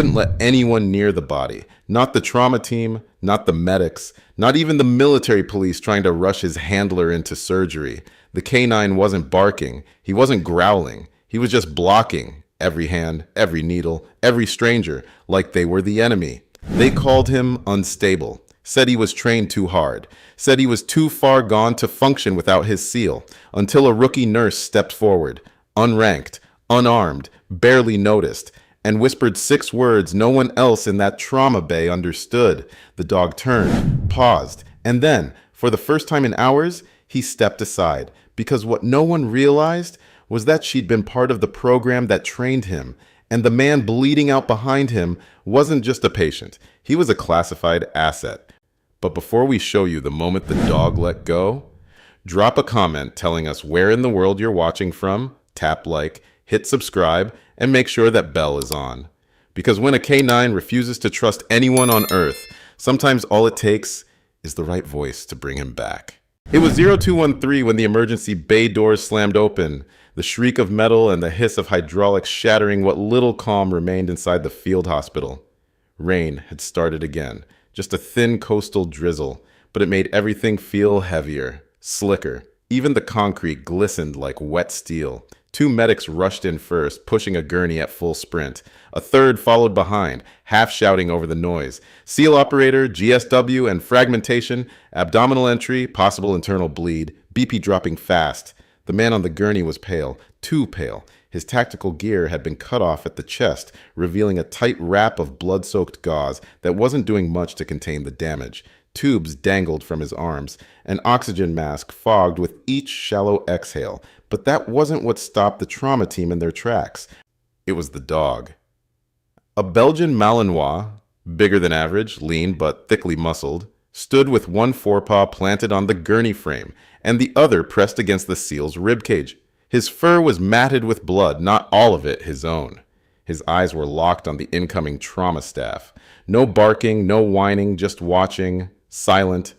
wouldn't let anyone near the body. Not the trauma team, not the medics, not even the military police trying to rush his handler into surgery. The canine wasn't barking. He wasn't growling. He was just blocking every hand, every needle, every stranger, like they were the enemy. They called him unstable, said he was trained too hard, said he was too far gone to function without his seal, until a rookie nurse stepped forward, unranked, unarmed, barely noticed, and whispered 6 words no one else in that trauma bay understood. The dog turned, paused, and then, for the first time in hours, he stepped aside, because what no one realized was that she'd been part of the program that trained him, and the man bleeding out behind him wasn't just a patient. He was a classified asset. But before we show you the moment the dog let go, drop a comment telling us where in the world you're watching from, tap like, hit subscribe, and make sure that bell is on. Because when a canine refuses to trust anyone on Earth, sometimes all it takes is the right voice to bring him back. It was 0213 when the emergency bay doors slammed open, the shriek of metal and the hiss of hydraulics shattering what little calm remained inside the field hospital. Rain had started again, just a thin coastal drizzle, but it made everything feel heavier, slicker. Even the concrete glistened like wet steel. 2 medics rushed in first, pushing a gurney at full sprint. A third followed behind, half shouting over the noise. Seal operator, GSW, and fragmentation, abdominal entry, possible internal bleed, BP dropping fast. The man on the gurney was pale, too pale. His tactical gear had been cut off at the chest, revealing a tight wrap of blood-soaked gauze that wasn't doing much to contain the damage. Tubes dangled from his arms, an oxygen mask fogged with each shallow exhale. But that wasn't what stopped the trauma team in their tracks. It was the dog. A Belgian Malinois, bigger than average, lean but thickly muscled, stood with one forepaw planted on the gurney frame and the other pressed against the seal's ribcage. His fur was matted with blood, not all of it his own. His eyes were locked on the incoming trauma staff. No barking, no whining, just watching, silent,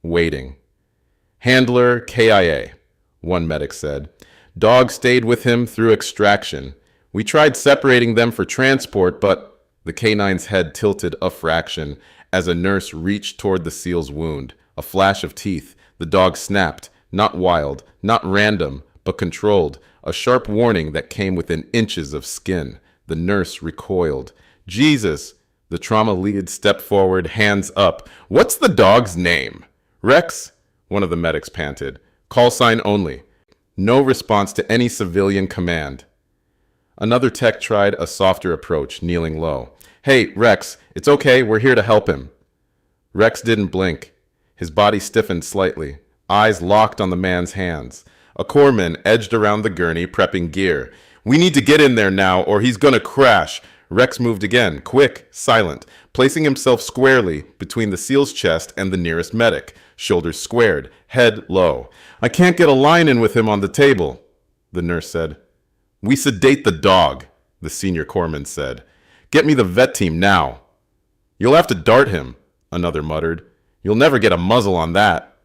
waiting. Handler KIA, one medic said. Dog stayed with him through extraction. We tried separating them for transport, but the canine's head tilted a fraction as a nurse reached toward the seal's wound. A flash of teeth. The dog snapped, not wild, not random, but controlled. A sharp warning that came within inches of skin. The nurse recoiled. Jesus! The trauma lead stepped forward, hands up. What's the dog's name? Rex? One of the medics panted. Call sign only. No response to any civilian command. Another tech tried a softer approach, kneeling low. Hey, Rex, it's okay, we're here to help him. Rex didn't blink. His body stiffened slightly, eyes locked on the man's hands. A corpsman edged around the gurney, prepping gear. We need to get in there now, or he's gonna crash. Rex moved again, quick, silent, placing himself squarely between the SEAL's chest and the nearest medic, shoulders squared, head low. I can't get a line in with him on the table, the nurse said. We sedate the dog, the senior corpsman said. Get me the vet team now. You'll have to dart him, another muttered. You'll never get a muzzle on that.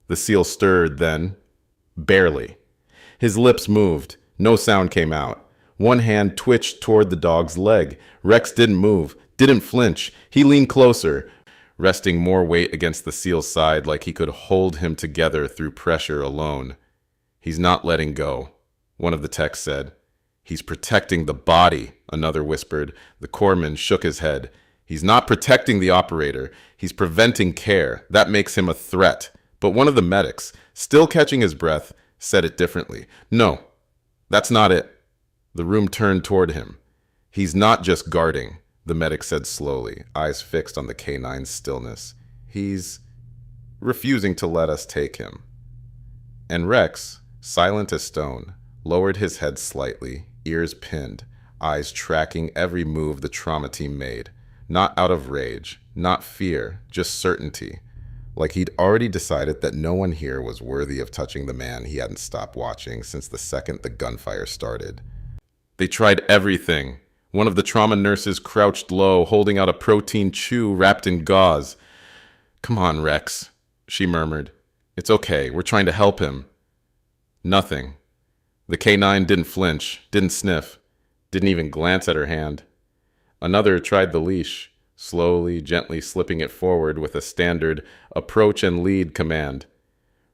The SEAL stirred then, barely. His lips moved. No sound came out. One hand twitched toward the dog's leg. Rex didn't move, didn't flinch. He leaned closer, resting more weight against the SEAL's side like he could hold him together through pressure alone. He's not letting go, one of the techs said. He's protecting the body, another whispered. The corpsman shook his head. He's not protecting the operator. He's preventing care. That makes him a threat. But one of the medics, still catching his breath, said it differently. No, that's not it. The room turned toward him. He's not just guarding, the medic said slowly, eyes fixed on the canine's stillness. He's refusing to let us take him. And Rex, silent as stone, lowered his head slightly, ears pinned, eyes tracking every move the trauma team made. Not out of rage, not fear, just certainty. Like he'd already decided that no one here was worthy of touching the man he hadn't stopped watching since the second the gunfire started. They tried everything. One of the trauma nurses crouched low, holding out a protein chew wrapped in gauze. Come on, Rex, she murmured. It's okay, we're trying to help him. Nothing. The canine didn't flinch, didn't sniff, didn't even glance at her hand. Another tried the leash, slowly, gently slipping it forward with a standard approach and lead command.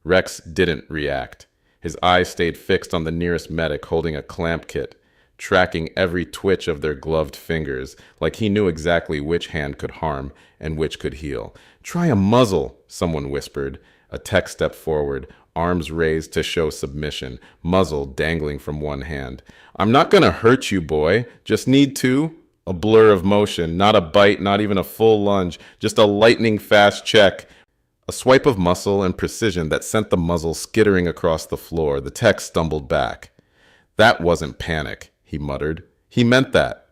Rex didn't react. His eyes stayed fixed on the nearest medic holding a clamp kit, tracking every twitch of their gloved fingers, like he knew exactly which hand could harm and which could heal. "Try a muzzle," someone whispered. A tech stepped forward, arms raised to show submission, muzzle dangling from one hand. "I'm not gonna hurt you, boy. Just need to." A blur of motion, not a bite, not even a full lunge, just a lightning-fast check. A swipe of muscle and precision that sent the muzzle skittering across the floor. The tech stumbled back. "That wasn't panic," he muttered. "He meant that.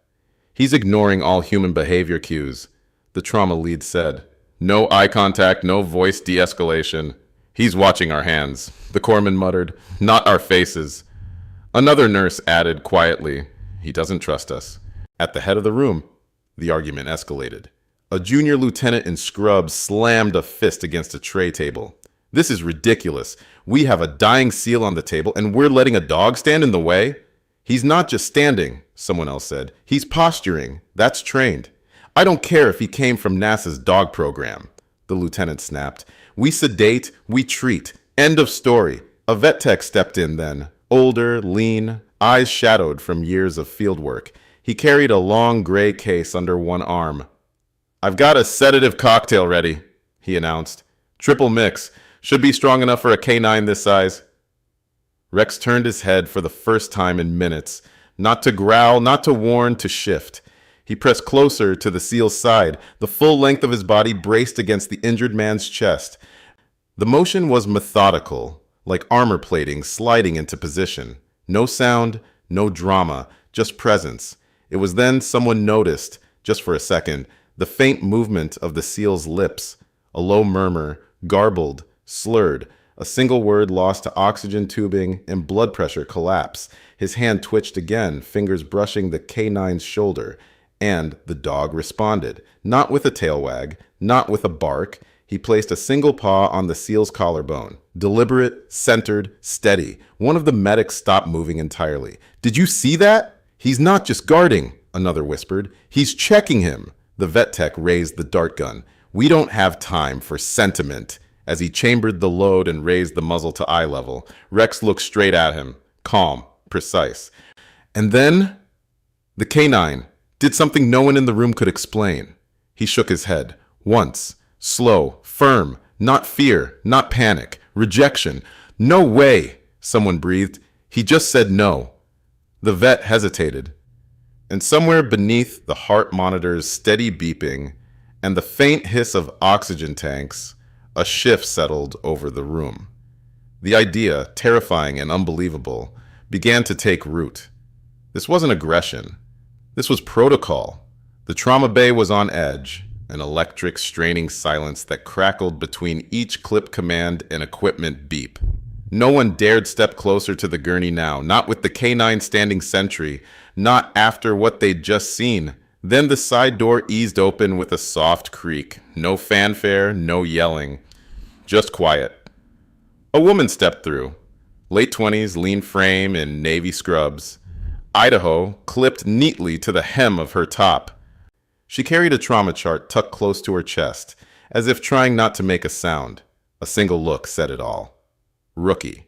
He's ignoring all human behavior cues." The trauma lead said. "No eye contact, no voice de-escalation. He's watching our hands," the corpsman muttered. "Not our faces." Another nurse added quietly, "He doesn't trust us." At the head of the room, the argument escalated. A junior lieutenant in scrubs slammed a fist against a tray table. "This is ridiculous. We have a dying SEAL on the table, and we're letting a dog stand in the way?" "He's not just standing," someone else said. "He's posturing. That's trained." "I don't care if he came from NASA's dog program," the lieutenant snapped. "We sedate, we treat. End of story." A vet tech stepped in then, older, lean, eyes shadowed from years of field work. He carried a long gray case under one arm. "I've got a sedative cocktail ready," he announced. "Triple mix. Should be strong enough for a canine this size." Rex turned his head for the first time in minutes, not to growl, not to warn, to shift. He pressed closer to the SEAL's side, the full length of his body braced against the injured man's chest. The motion was methodical, like armor plating sliding into position. No sound, no drama, just presence. It was then someone noticed, just for a second, the faint movement of the SEAL's lips, a low murmur, garbled, slurred, a single word lost to oxygen tubing and blood pressure collapse. His hand twitched again, fingers brushing the canine's shoulder, and the dog responded, not with a tail wag, not with a bark. He placed a single paw on the SEAL's collarbone. Deliberate, centered, steady. One of the medics stopped moving entirely. "Did you see that?" "He's not just guarding," another whispered. "He's checking him." The vet tech raised the dart gun. "We don't have time for sentiment." As he chambered the load and raised the muzzle to eye level, Rex looked straight at him, calm, precise. And then the canine did something no one in the room could explain. He shook his head. Once. Slow, firm, not fear, not panic, rejection. "No way," someone breathed. "He just said no." The vet hesitated. And somewhere beneath the heart monitor's steady beeping and the faint hiss of oxygen tanks, a shift settled over the room. The idea, terrifying and unbelievable, began to take root. This wasn't aggression. This was protocol. The trauma bay was on edge, an electric, straining silence that crackled between each clip command and equipment beep. No one dared step closer to the gurney now, not with the canine standing sentry, not after what they'd just seen. Then the side door eased open with a soft creak. No fanfare, no yelling. Just quiet. A woman stepped through. Late 20s, lean frame in navy scrubs. Idaho clipped neatly to the hem of her top. She carried a trauma chart tucked close to her chest, as if trying not to make a sound. A single look said it all. Rookie.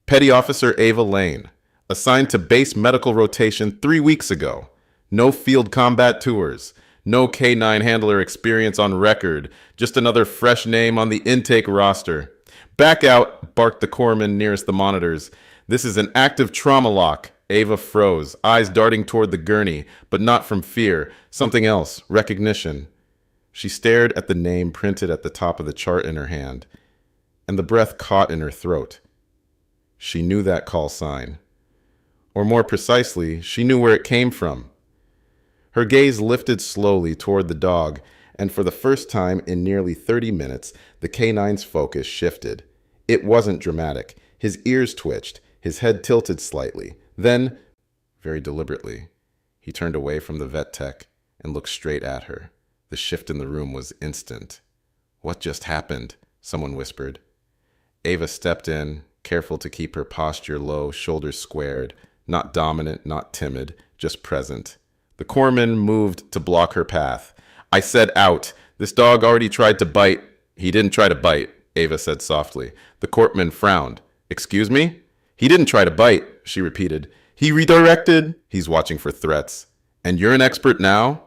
Petty Officer Ava Lane, assigned to base medical rotation 3 weeks ago. No field combat tours. No K9 handler experience on record. Just another fresh name on the intake roster. "Back out," barked the corpsman nearest the monitors. "This is an active trauma lock." Ava froze, eyes darting toward the gurney, but not from fear. Something else, recognition. She stared at the name printed at the top of the chart in her hand, and the breath caught in her throat. She knew that call sign. Or more precisely, she knew where it came from. Her gaze lifted slowly toward the dog, and for the first time in nearly 30 minutes, the canine's focus shifted. It wasn't dramatic. His ears twitched, his head tilted slightly. Then, very deliberately, he turned away from the vet tech and looked straight at her. The shift in the room was instant. "What just happened?" someone whispered. Ava stepped in, careful to keep her posture low, shoulders squared, not dominant, not timid, just present. The corpsman moved to block her path. I said out. This dog already tried to bite. He didn't try to bite, Ava said softly. The corpsman frowned. Excuse me? He didn't try to bite, she repeated. He redirected. He's watching for threats. And you're an expert now?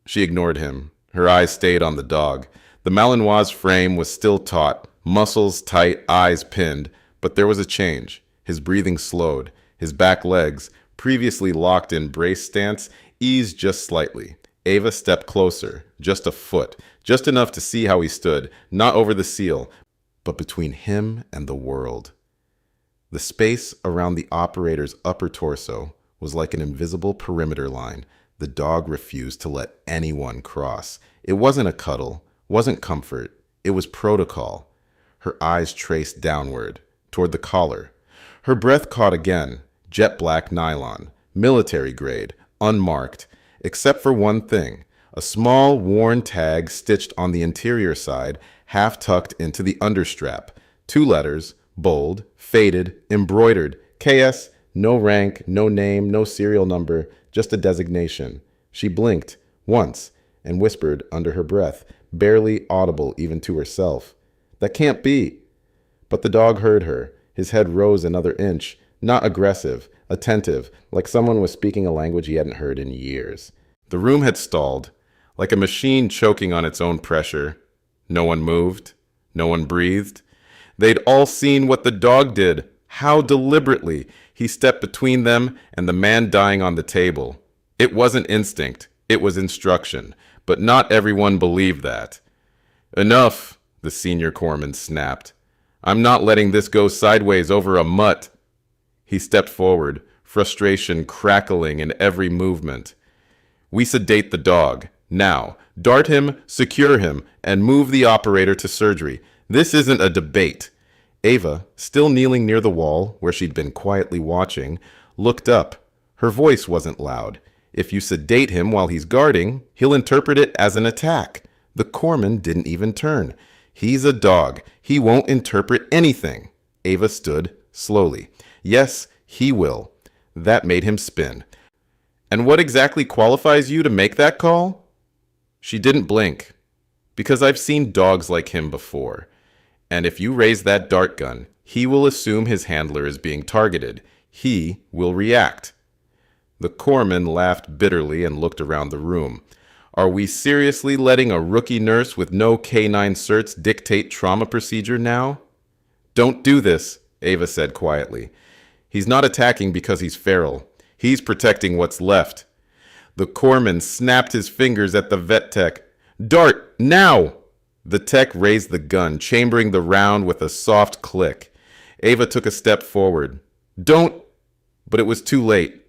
She ignored him. Her eyes stayed on the dog. The Malinois' frame was still taut, muscles tight, eyes pinned, but there was a change. His breathing slowed. His back legs, previously locked in brace stance, eased just slightly. Ava stepped closer, just a foot, just enough to see how he stood, not over the seal, but between him and the world. The space around the operator's upper torso was like an invisible perimeter line. The dog refused to let anyone cross. It wasn't a cuddle, wasn't comfort. It was protocol. Her eyes traced downward, toward the collar. Her breath caught again, jet black nylon, military grade, unmarked, except for one thing, a small worn tag stitched on the interior side, half tucked into the understrap. 2 letters, bold, faded, embroidered, KS, no rank, no name, no serial number, just a designation. She blinked, once, and whispered under her breath, barely audible even to herself. That can't be. But the dog heard her. His head rose another inch, not aggressive, attentive, like someone was speaking a language he hadn't heard in years. The room had stalled, like a machine choking on its own pressure. No one moved. No one breathed. They'd all seen what the dog did, how deliberately he stepped between them and the man dying on the table. It wasn't instinct, it was instruction, but not everyone believed that. Enough, the senior corpsman snapped. I'm not letting this go sideways over a mutt. He stepped forward, frustration crackling in every movement. We sedate the dog. Now, dart him, secure him, and move the operator to surgery. This isn't a debate. Ava, still kneeling near the wall, where she'd been quietly watching, looked up. Her voice wasn't loud. If you sedate him while he's guarding, he'll interpret it as an attack. The corpsman didn't even turn. He's a dog. He won't interpret anything. Ava stood slowly. Yes, he will. That made him spin. And what exactly qualifies you to make that call? She didn't blink. Because I've seen dogs like him before. And if you raise that dart gun, he will assume his handler is being targeted. He will react. The corpsman laughed bitterly and looked around the room. Are we seriously letting a rookie nurse with no canine certs dictate trauma procedure now? Don't do this, Ava said quietly. He's not attacking because he's feral. He's protecting what's left. The corpsman snapped his fingers at the vet tech. Dart, now! The tech raised the gun, chambering the round with a soft click. Ava took a step forward. Don't! But it was too late.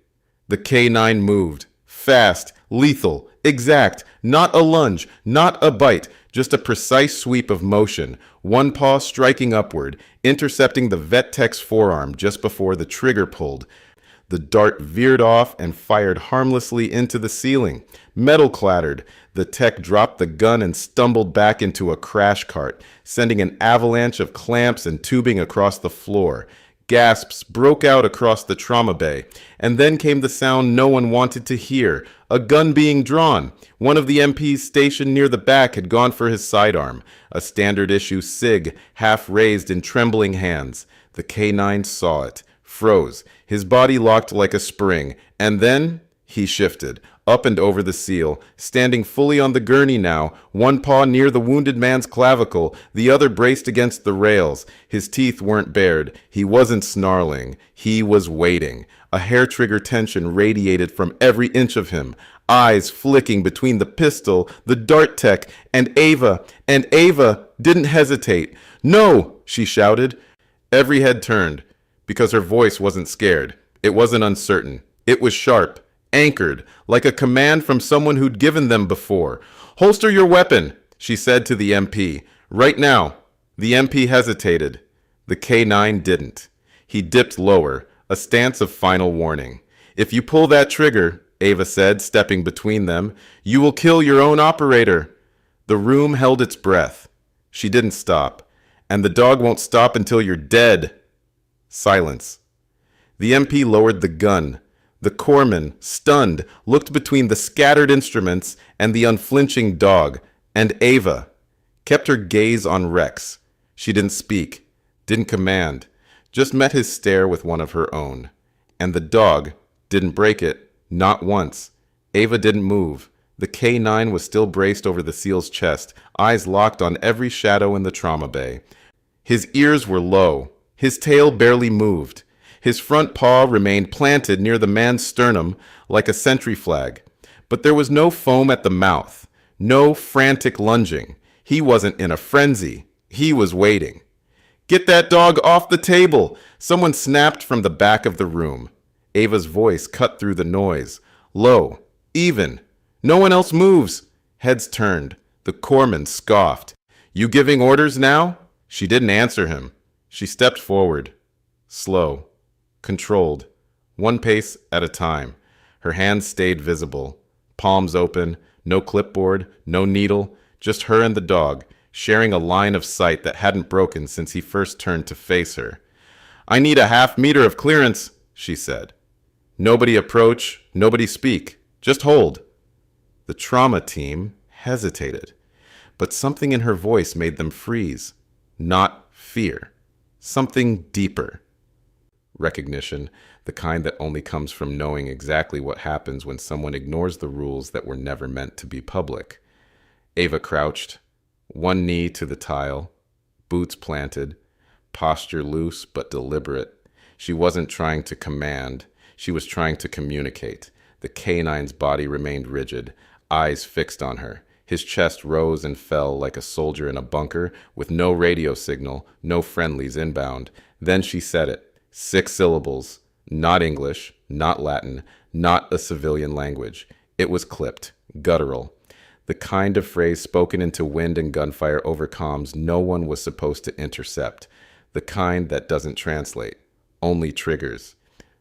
The K9 moved. Fast, lethal, exact. Not a lunge, not a bite, just a precise sweep of motion. One paw striking upward, intercepting the vet tech's forearm just before the trigger pulled. The dart veered off and fired harmlessly into the ceiling. Metal clattered. The tech dropped the gun and stumbled back into a crash cart, sending an avalanche of clamps and tubing across the floor. Gasps broke out across the trauma bay, and then came the sound no one wanted to hear, a gun being drawn. One of the MPs stationed near the back had gone for his sidearm, a standard-issue SIG, half raised in trembling hands. The K9 saw it, froze, his body locked like a spring, and then he shifted, up and over the seal, standing fully on the gurney now, one paw near the wounded man's clavicle, the other braced against the rails. His teeth weren't bared. He wasn't snarling. He was waiting. A hair-trigger tension radiated from every inch of him, eyes flicking between the pistol, the dart tech, and Ava didn't hesitate. No, she shouted. Every head turned, because her voice wasn't scared. It wasn't uncertain. It was sharp. Anchored, like a command from someone who'd given them before. Holster your weapon, she said to the MP. Right now. The MP hesitated. The K9 didn't. He dipped lower, a stance of final warning. If you pull that trigger, Ava said, stepping between them, you will kill your own operator. The room held its breath. She didn't stop. And the dog won't stop until you're dead. Silence. The MP lowered the gun. The corpsman, stunned, looked between the scattered instruments and the unflinching dog, and Ava kept her gaze on Rex. She didn't speak, didn't command, just met his stare with one of her own. And the dog didn't break it, not once. Ava didn't move. The K9 was still braced over the seal's chest, eyes locked on every shadow in the trauma bay. His ears were low. His tail barely moved. His front paw remained planted near the man's sternum like a sentry flag. But there was no foam at the mouth, no frantic lunging. He wasn't in a frenzy. He was waiting. "Get that dog off the table!" Someone snapped from the back of the room. Ava's voice cut through the noise. Low, even. "No one else moves." Heads turned. The corpsman scoffed. "You giving orders now?" She didn't answer him. She stepped forward. Slow. Controlled. One pace at a time. Her hands stayed visible. Palms open. No clipboard. No needle. Just her and the dog, sharing a line of sight that hadn't broken since he first turned to face her. "I need a half-meter of clearance," she said. "Nobody approach. Nobody speak. Just hold." The trauma team hesitated, but something in her voice made them freeze. Not fear. Something deeper. Recognition, the kind that only comes from knowing exactly what happens when someone ignores the rules that were never meant to be public. Ava crouched, one knee to the tile, boots planted, posture loose but deliberate. She wasn't trying to command. She was trying to communicate. The canine's body remained rigid, eyes fixed on her. His chest rose and fell like a soldier in a bunker with no radio signal, no friendlies inbound. Then she said it. 6 syllables. Not English, not Latin, not a civilian language. It was clipped, guttural. The kind of phrase spoken into wind and gunfire over comms no one was supposed to intercept. The kind that doesn't translate, only triggers.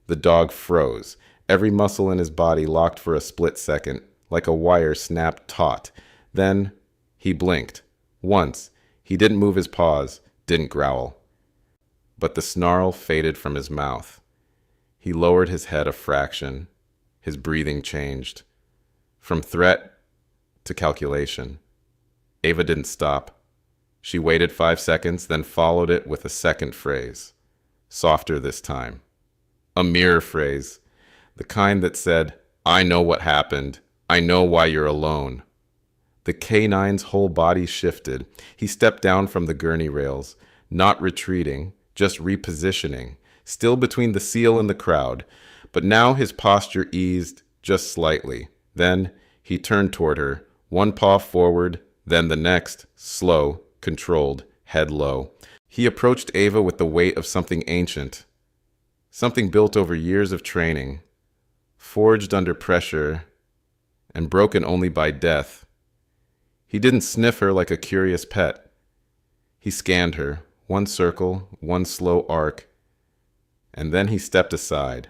The dog froze. Every muscle in his body locked for a split second, like a wire snapped taut. Then he blinked. Once. He didn't move his paws, didn't growl. But the snarl faded from his mouth. He lowered his head a fraction. His breathing changed. From threat to calculation. Ava didn't stop. She waited 5 seconds, then followed it with a second phrase. Softer this time. A mirror phrase. The kind that said, "I know what happened. I know why you're alone." The K9's whole body shifted. He stepped down from the gurney rails, not retreating, just repositioning, still between the seal and the crowd. But now his posture eased just slightly. Then he turned toward her, one paw forward, then the next, slow, controlled, head low. He approached Ava with the weight of something ancient, something built over years of training, forged under pressure, and broken only by death. He didn't sniff her like a curious pet. He scanned her, one circle, one slow arc, and then he stepped aside,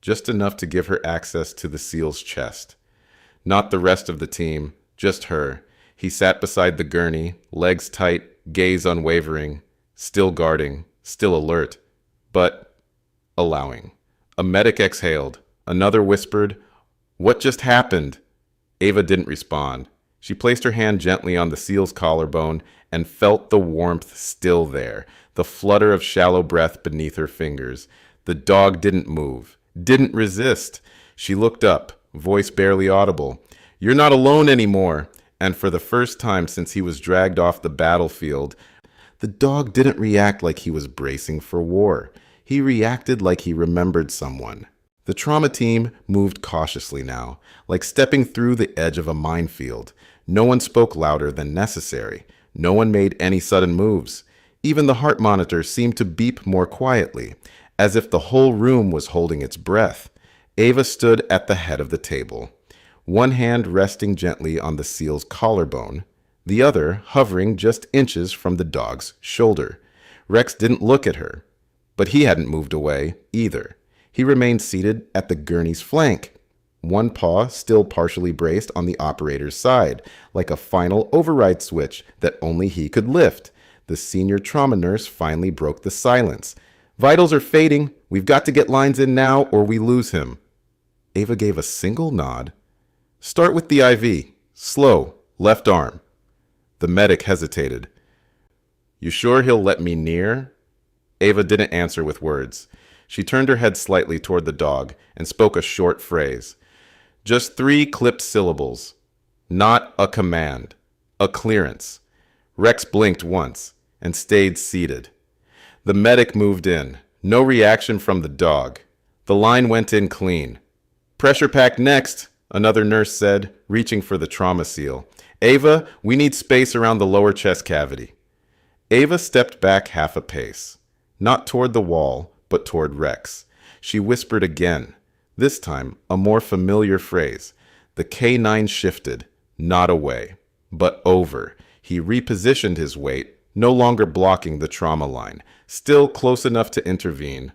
just enough to give her access to the seal's chest. Not the rest of the team, just her. He sat beside the gurney, legs tight, gaze unwavering, still guarding, still alert, but allowing. A medic exhaled. Another whispered, "What just happened?" Ava didn't respond. She placed her hand gently on the seal's collarbone and felt the warmth still there, the flutter of shallow breath beneath her fingers. The dog didn't move, didn't resist. She looked up, voice barely audible. "You're not alone anymore." And for the first time since he was dragged off the battlefield, the dog didn't react like he was bracing for war. He reacted like he remembered someone. The trauma team moved cautiously now, like stepping through the edge of a minefield. No one spoke louder than necessary. No one made any sudden moves. Even the heart monitor seemed to beep more quietly, as if the whole room was holding its breath. Ava stood at the head of the table, one hand resting gently on the seal's collarbone, the other hovering just inches from the dog's shoulder. Rex didn't look at her, but he hadn't moved away either. He remained seated at the gurney's flank, one paw still partially braced on the operator's side, like a final override switch that only he could lift. The senior trauma nurse finally broke the silence. "Vitals are fading. We've got to get lines in now or we lose him." Ava gave a single nod. Start with the IV. Slow. Left arm. The medic hesitated. You sure he'll let me near? Ava didn't answer with words. She turned her head slightly toward the dog and spoke a short phrase. Just 3 clipped syllables. Not a command. A clearance. Rex blinked once and stayed seated. The medic moved in. No reaction from the dog. The line went in clean. Pressure pack next, another nurse said, reaching for the trauma seal. Ava, we need space around the lower chest cavity. Ava stepped back half a pace. Not toward the wall, but toward Rex. She whispered again, this time a more familiar phrase. The K9 shifted, not away, but over. He repositioned his weight, no longer blocking the trauma line, still close enough to intervene,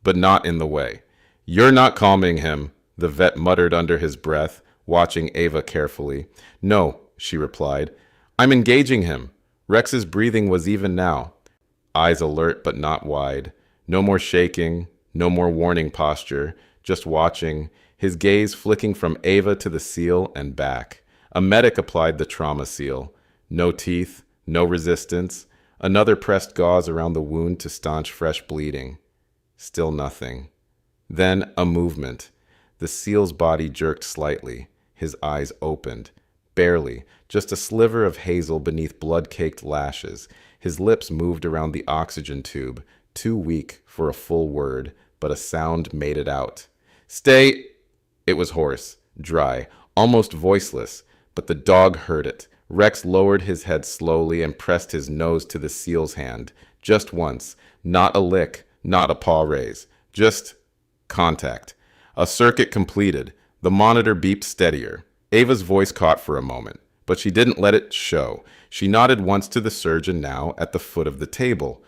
but not in the way. You're not calming him, the vet muttered under his breath, watching Ava carefully. No, she replied. I'm engaging him. Rex's breathing was even now. Eyes alert but not wide. No more shaking, no more warning posture, just watching, his gaze flicking from Ava to the seal and back. A medic applied the trauma seal. No teeth, no resistance. Another pressed gauze around the wound to staunch fresh bleeding. Still nothing. Then a movement. The seal's body jerked slightly. His eyes opened. Barely, just a sliver of hazel beneath blood-caked lashes. His lips moved around the oxygen tube, too weak for a full word, but a sound made it out. Stay! It was hoarse, dry, almost voiceless, but the dog heard it. Rex lowered his head slowly and pressed his nose to the seal's hand. Just once. Not a lick, not a paw raise. Just contact. A circuit completed. The monitor beeped steadier. Ava's voice caught for a moment, but she didn't let it show. She nodded once to the surgeon now at the foot of the table.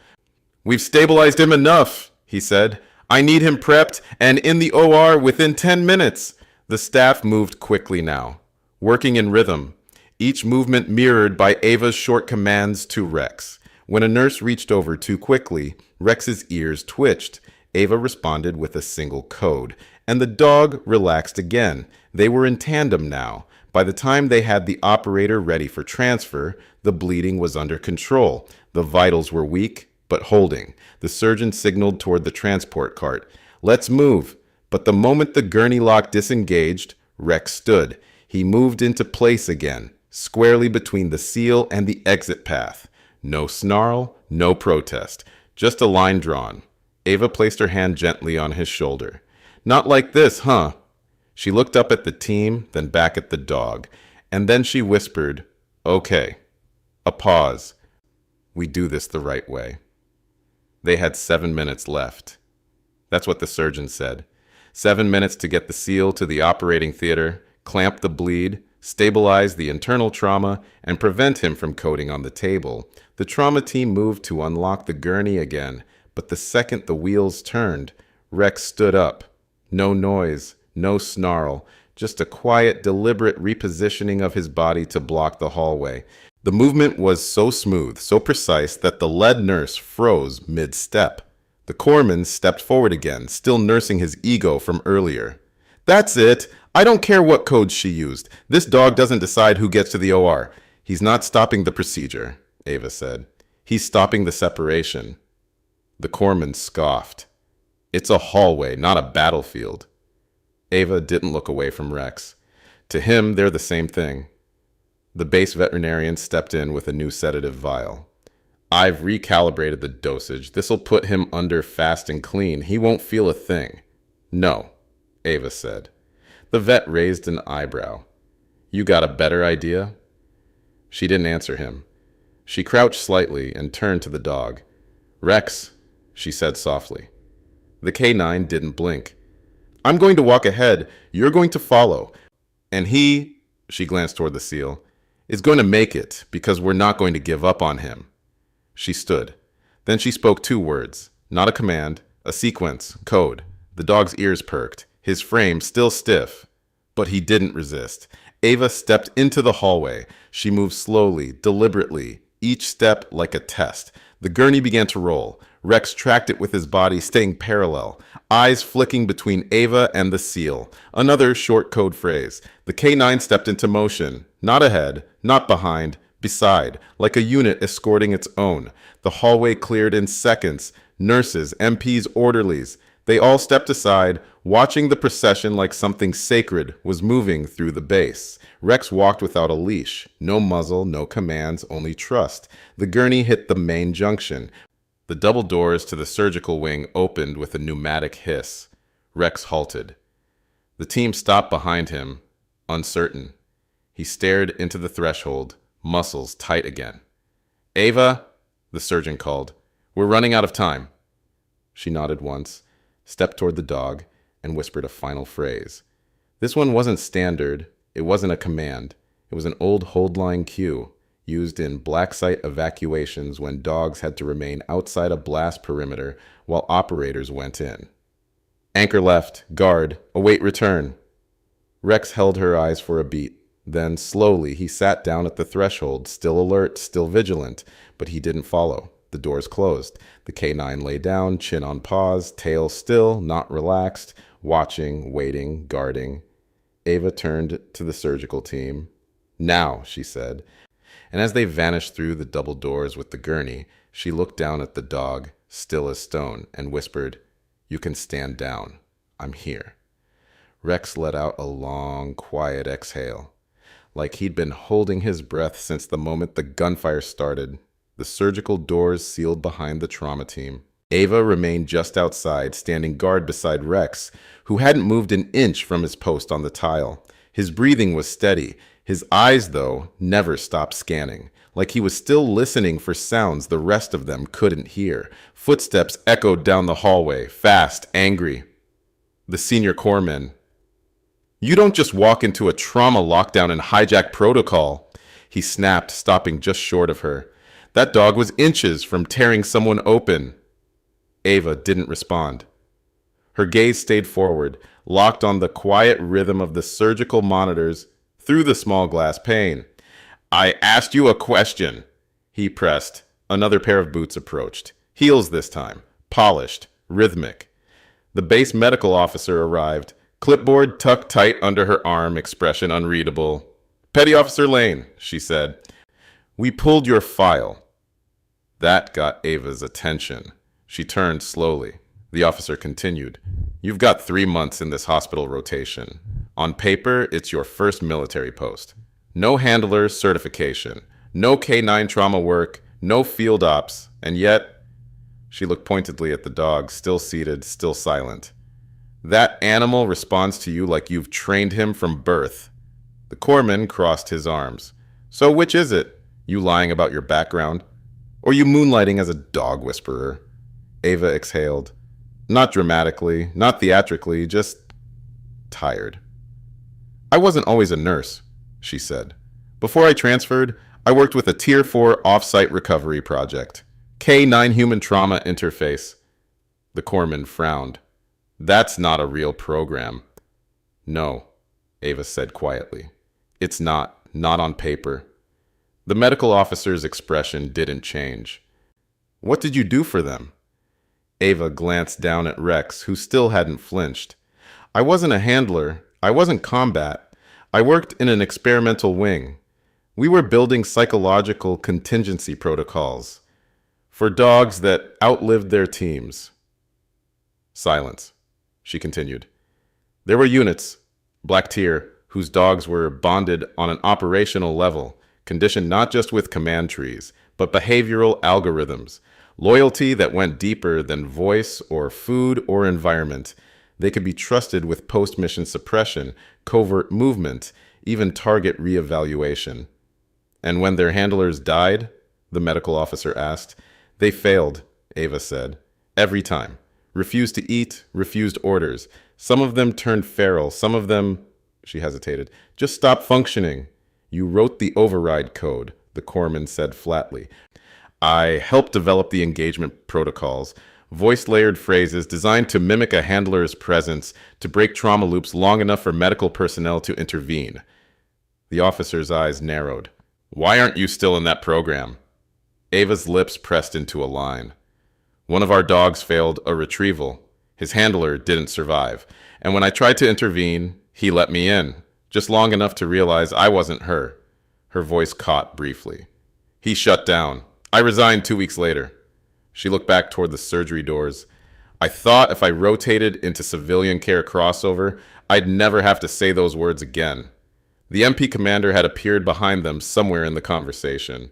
We've stabilized him enough, he said. I need him prepped and in the OR within 10 minutes. The staff moved quickly now, working in rhythm, each movement mirrored by Ava's short commands to Rex. When a nurse reached over too quickly, Rex's ears twitched. Ava responded with a single code, and the dog relaxed again. They were in tandem now. By the time they had the operator ready for transfer, the bleeding was under control. The vitals were weak, but holding. The surgeon signaled toward the transport cart. Let's move. But the moment the gurney lock disengaged, Rex stood. He moved into place again, squarely between the seal and the exit path. No snarl, no protest, just a line drawn. Ava placed her hand gently on his shoulder. Not like this, huh? She looked up at the team, then back at the dog, and then she whispered, okay. A pause. We do this the right way. They had 7 minutes left. That's what the surgeon said. 7 minutes to get the seal to the operating theater, clamp the bleed, stabilize the internal trauma, and prevent him from coding on the table. The trauma team moved to unlock the gurney again, but the second the wheels turned, Rex stood up. No noise, no snarl, just a quiet, deliberate repositioning of his body to block the hallway. The movement was so smooth, so precise, that the lead nurse froze mid-step. The corpsman stepped forward again, still nursing his ego from earlier. That's it. I don't care what codes she used. This dog doesn't decide who gets to the OR. He's not stopping the procedure, Ava said. He's stopping the separation. The corpsman scoffed. It's a hallway, not a battlefield. Ava didn't look away from Rex. To him, they're the same thing. The base veterinarian stepped in with a new sedative vial. I've recalibrated the dosage. This'll put him under fast and clean. He won't feel a thing. No, Ava said. The vet raised an eyebrow. You got a better idea? She didn't answer him. She crouched slightly and turned to the dog. Rex, she said softly. The K9 didn't blink. I'm going to walk ahead. You're going to follow. And he, she glanced toward the seal, is going to make it because we're not going to give up on him. She stood. Then she spoke 2 words, not a command, a sequence, code. The dog's ears perked, his frame still stiff. But he didn't resist. Ava stepped into the hallway. She moved slowly, deliberately, each step like a test. The gurney began to roll. Rex tracked it with his body, staying parallel, eyes flicking between Ava and the seal. Another short code phrase. The K9 stepped into motion, not ahead, not behind, beside, like a unit escorting its own. The hallway cleared in seconds. Nurses, MPs, orderlies. They all stepped aside, watching the procession like something sacred was moving through the base. Rex walked without a leash. No muzzle, no commands, only trust. The gurney hit the main junction. The double doors to the surgical wing opened with a pneumatic hiss. Rex halted. The team stopped behind him, uncertain. He stared into the threshold, muscles tight again. "Ava," the surgeon called. "We're running out of time." She nodded once, stepped toward the dog, and whispered a final phrase. This one wasn't standard. It wasn't a command. It was an old hold line cue, used in black site evacuations when dogs had to remain outside a blast perimeter while operators went in. "Anchor left, guard, await return." Rex held her eyes for a beat. Then, slowly, he sat down at the threshold, still alert, still vigilant, but he didn't follow. The doors closed. The K9 lay down, chin on paws, tail still, not relaxed, watching, waiting, guarding. Ava turned to the surgical team. "Now," she said. And as they vanished through the double doors with the gurney, she looked down at the dog, still as stone, and whispered, "You can stand down. I'm here." Rex let out a long, quiet exhale, like he'd been holding his breath since the moment the gunfire started. The surgical doors sealed behind the trauma team. Ava remained just outside, standing guard beside Rex, who hadn't moved an inch from his post on the tile. His breathing was steady. His eyes, though, never stopped scanning, like he was still listening for sounds the rest of them couldn't hear. Footsteps echoed down the hallway, fast, angry. The senior corpsman. "You don't just walk into a trauma lockdown and hijack protocol," he snapped, stopping just short of her. "That dog was inches from tearing someone open." Ava didn't respond. Her gaze stayed forward, locked on the quiet rhythm of the surgical monitors through the small glass pane. "I asked you a question," he pressed. Another pair of boots approached. Heels this time, polished, rhythmic. The base medical officer arrived, clipboard tucked tight under her arm, expression unreadable. "Petty Officer Lane," she said. "We pulled your file." That got Ava's attention. She turned slowly. The officer continued. "You've got 3 months in this hospital rotation. On paper, it's your first military post. No handler certification, no K9 trauma work, no field ops, and yet..." She looked pointedly at the dog, still seated, still silent. "That animal responds to you like you've trained him from birth." The corpsman crossed his arms. "So which is it? You lying about your background? Or you moonlighting as a dog whisperer?" Ava exhaled. Not dramatically, not theatrically, just tired. "I wasn't always a nurse," she said. "Before I transferred, I worked with a Tier 4 off-site recovery project. K9 Human Trauma Interface." The corpsman frowned. "That's not a real program." "No," Ava said quietly. "It's not on paper." The medical officer's expression didn't change. "What did you do for them?" Ava glanced down at Rex, who still hadn't flinched. "I wasn't a handler. I wasn't combat. I worked in an experimental wing. We were building psychological contingency protocols for dogs that outlived their teams." Silence. She continued. "There were units, Black Tier, whose dogs were bonded on an operational level, conditioned not just with command trees, but behavioral algorithms. Loyalty that went deeper than voice or food or environment. They could be trusted with post-mission suppression, covert movement, even target reevaluation." "And when their handlers died?" the medical officer asked. "They failed," Ava said. "Every time. Refused to eat, refused orders. Some of them turned feral, some of them," she hesitated, "just stopped functioning." "You wrote the override code," the corpsman said flatly. "I helped develop the engagement protocols, voice-layered phrases designed to mimic a handler's presence, to break trauma loops long enough for medical personnel to intervene." The officer's eyes narrowed. "Why aren't you still in that program?" Ava's lips pressed into a line. One of our dogs failed a retrieval. His handler didn't survive. And when I tried to intervene, he let me in, just long enough to realize I wasn't her. Her voice caught briefly. He shut down. I resigned 2 weeks later. She looked back toward the surgery doors. I thought if I rotated into civilian care crossover, I'd never have to say those words again. The MP commander had appeared behind them somewhere in the conversation.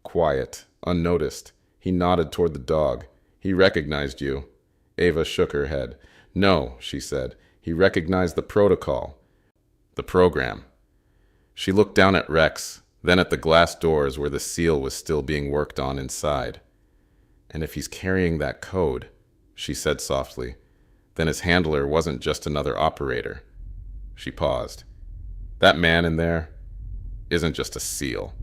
Quiet, unnoticed. He nodded toward the dog. He recognized you. Ava shook her head. No, she said. He recognized the protocol. The program. She looked down at Rex, then at the glass doors where the seal was still being worked on inside. And if he's carrying that code, she said softly, then his handler wasn't just another operator. She paused. That man in there isn't just a seal.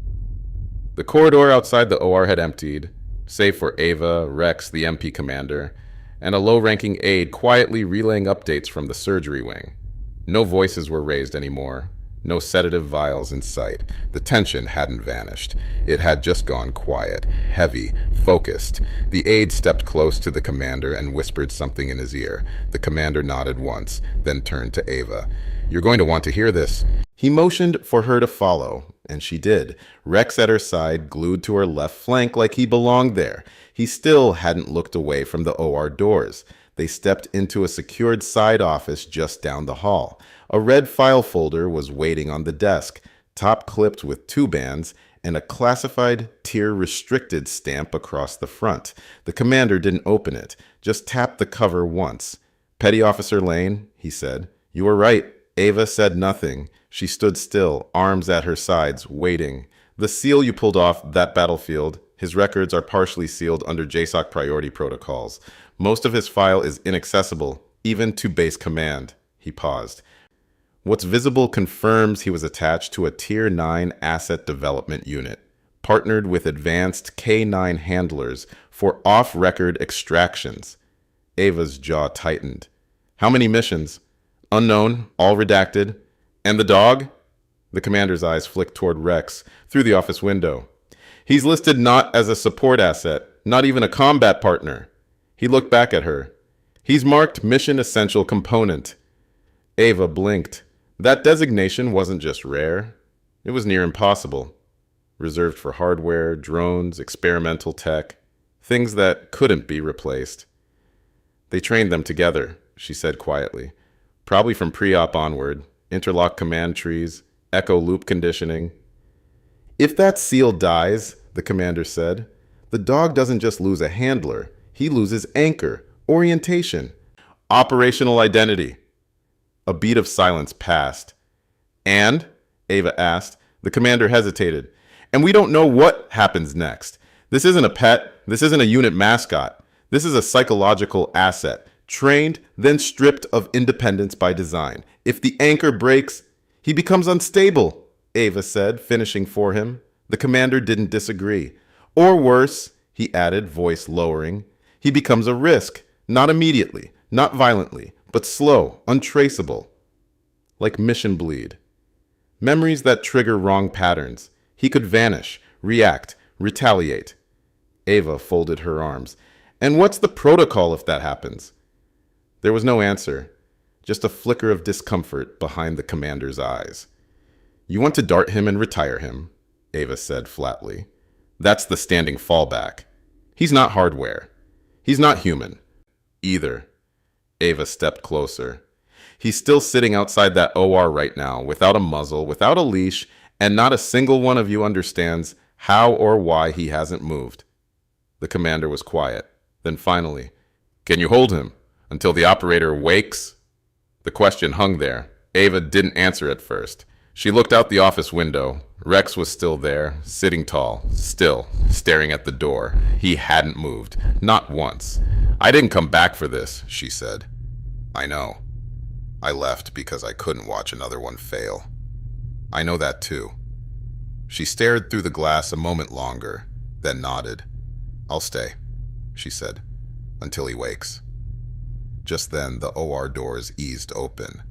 The corridor outside the OR had emptied, save for Ava, Rex, the MP commander, and a low-ranking aide quietly relaying updates from the surgery wing. No voices were raised anymore. No sedative vials in sight. The tension hadn't vanished. It had just gone quiet, heavy, focused. The aide stepped close to the commander and whispered something in his ear. The commander nodded once, then turned to Ava. You're going to want to hear this. He motioned for her to follow, and she did. Rex at her side, glued to her left flank like he belonged there. He still hadn't looked away from the OR doors. They stepped into a secured side office just down the hall. A red file folder was waiting on the desk, top clipped with 2 bands and a classified tier restricted stamp across the front. The commander didn't open it, just tapped the cover once. Petty Officer Lane, he said. You were right. Ava said nothing. She stood still, arms at her sides, waiting. The seal you pulled off that battlefield, his records are partially sealed under JSOC priority protocols. Most of his file is inaccessible, even to base command. He paused. What's visible confirms he was attached to a Tier 9 asset development unit, partnered with advanced K9 handlers for off-record extractions. Ava's jaw tightened. How many missions? Unknown, all redacted. And the dog? The commander's eyes flicked toward Rex through the office window. He's listed not as a support asset, not even a combat partner. He looked back at her. He's marked Mission Essential Component. Ava blinked. That designation wasn't just rare. It was near impossible. Reserved for hardware, drones, experimental tech, things that couldn't be replaced. They trained them together, she said quietly. Probably from pre-op onward, interlock command trees, echo loop conditioning. If that seal dies, the commander said, the dog doesn't just lose a handler. He loses anchor, orientation, operational identity. A beat of silence passed. And, Ava asked, the commander hesitated. And we don't know what happens next. This isn't a pet. This isn't a unit mascot. This is a psychological asset, trained, then stripped of independence by design. If the anchor breaks, he becomes unstable, Ava said, finishing for him. The commander didn't disagree. Or worse, he added, voice lowering, he becomes a risk, not immediately, not violently, but slow, untraceable, like mission bleed. Memories that trigger wrong patterns. He could vanish, react, retaliate. Ava folded her arms. And what's the protocol if that happens? There was no answer, just a flicker of discomfort behind the commander's eyes. You want to dart him and retire him, Ava said flatly. That's the standing fallback. He's not hardware. He's not human. Either. Ava stepped closer. He's still sitting outside that OR right now, without a muzzle, without a leash, and not a single one of you understands how or why he hasn't moved. The commander was quiet. Then finally, can you hold him until the operator wakes? The question hung there. Ava didn't answer at first. She looked out the office window. Rex was still there, sitting tall, still, staring at the door. He hadn't moved, not once. I didn't come back for this, she said. I know. I left because I couldn't watch another one fail. I know that too. She stared through the glass a moment longer, then nodded. I'll stay, she said, until he wakes. Just then, the OR doors eased open.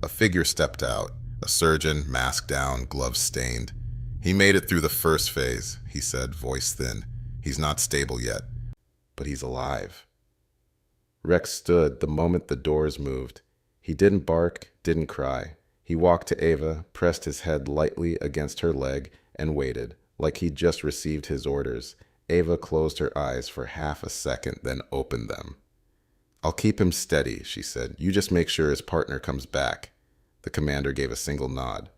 A figure stepped out, a surgeon, mask down, gloves stained. He made it through the first phase, he said, voice thin. He's not stable yet. But he's alive. Rex stood the moment the doors moved. He didn't bark, didn't cry. He walked to Ava, pressed his head lightly against her leg, and waited, like he'd just received his orders. Ava closed her eyes for half a second, then opened them. "I'll keep him steady," she said. "You just make sure his partner comes back." The commander gave a single nod.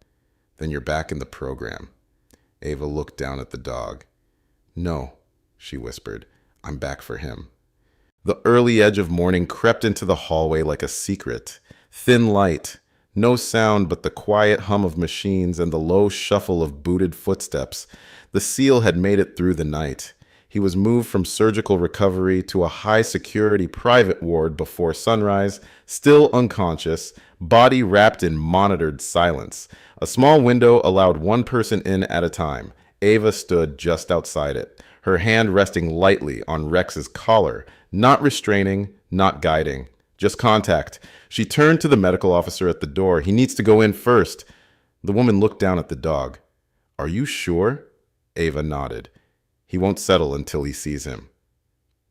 "Then you're back in the program." Ava looked down at the dog. "No," she whispered. "I'm back for him." The early edge of morning crept into the hallway like a secret. Thin light, no sound but the quiet hum of machines and the low shuffle of booted footsteps. The SEAL had made it through the night. He was moved from surgical recovery to a high-security private ward before sunrise, still unconscious, body wrapped in monitored silence. A small window allowed one person in at a time. Ava stood just outside it, her hand resting lightly on Rex's collar, not restraining, not guiding, just contact. She turned to the medical officer at the door. "He needs to go in first." The woman looked down at the dog. "Are you sure?" Ava nodded. "He won't settle until he sees him."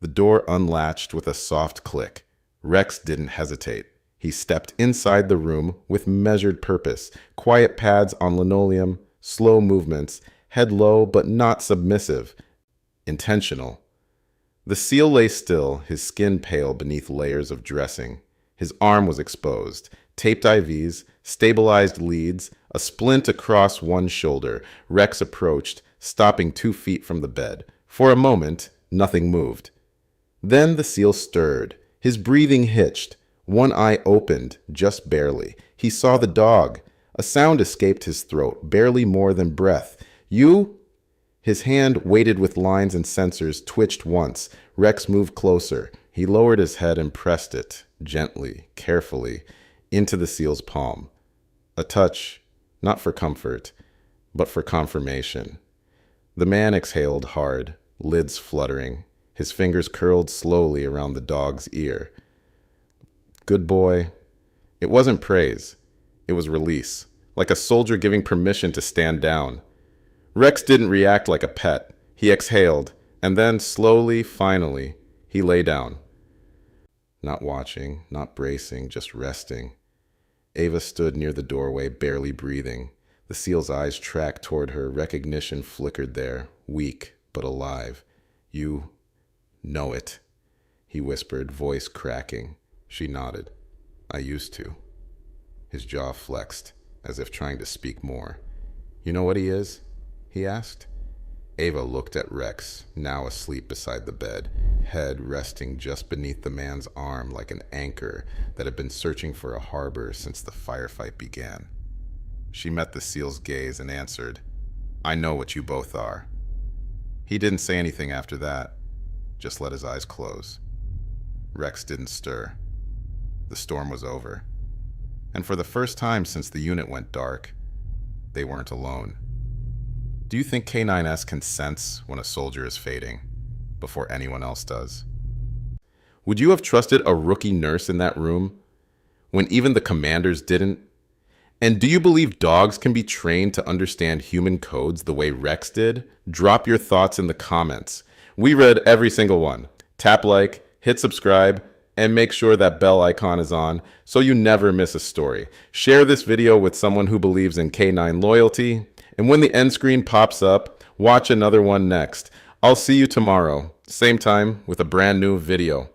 The door unlatched with a soft click. Rex didn't hesitate. He stepped inside the room with measured purpose, quiet pads on linoleum, slow movements, head low but not submissive, intentional. The SEAL lay still, his skin pale beneath layers of dressing. His arm was exposed, taped IVs, stabilized leads, a splint across one shoulder. Rex approached, stopping 2 feet from the bed. For a moment, nothing moved. Then the SEAL stirred. His breathing hitched. One eye opened, just barely. He saw the dog. A sound escaped his throat, barely more than breath. "You?" His hand, weighted with lines and sensors, twitched once. Rex moved closer. He lowered his head and pressed it, gently, carefully, into the SEAL's palm. A touch, not for comfort, but for confirmation. The man exhaled hard, lids fluttering. His fingers curled slowly around the dog's ear. "Good boy." It wasn't praise. It was release, like a soldier giving permission to stand down. Rex didn't react like a pet. He exhaled, and then slowly, finally, he lay down. Not watching, not bracing, just resting. Ava stood near the doorway, barely breathing. The SEAL's eyes tracked toward her. Recognition flickered there, weak but alive. "You know it," he whispered, voice cracking. She nodded. "I used to." His jaw flexed, as if trying to speak more. "You know what he is?" he asked. Ava looked at Rex, now asleep beside the bed, head resting just beneath the man's arm like an anchor that had been searching for a harbor since the firefight began. She met the SEAL's gaze and answered, "I know what you both are." He didn't say anything after that, just let his eyes close. Rex didn't stir. The storm was over. And for the first time since the unit went dark, they weren't alone. Do you think K9S can sense when a soldier is fading before anyone else does? Would you have trusted a rookie nurse in that room when even the commanders didn't? And do you believe dogs can be trained to understand human codes the way Rex did? Drop your thoughts in the comments. We read every single one. Tap like, hit subscribe, and make sure that bell icon is on so you never miss a story. Share this video with someone who believes in K9 loyalty. And when the end screen pops up, watch another one next. I'll see you tomorrow, same time with a brand new video.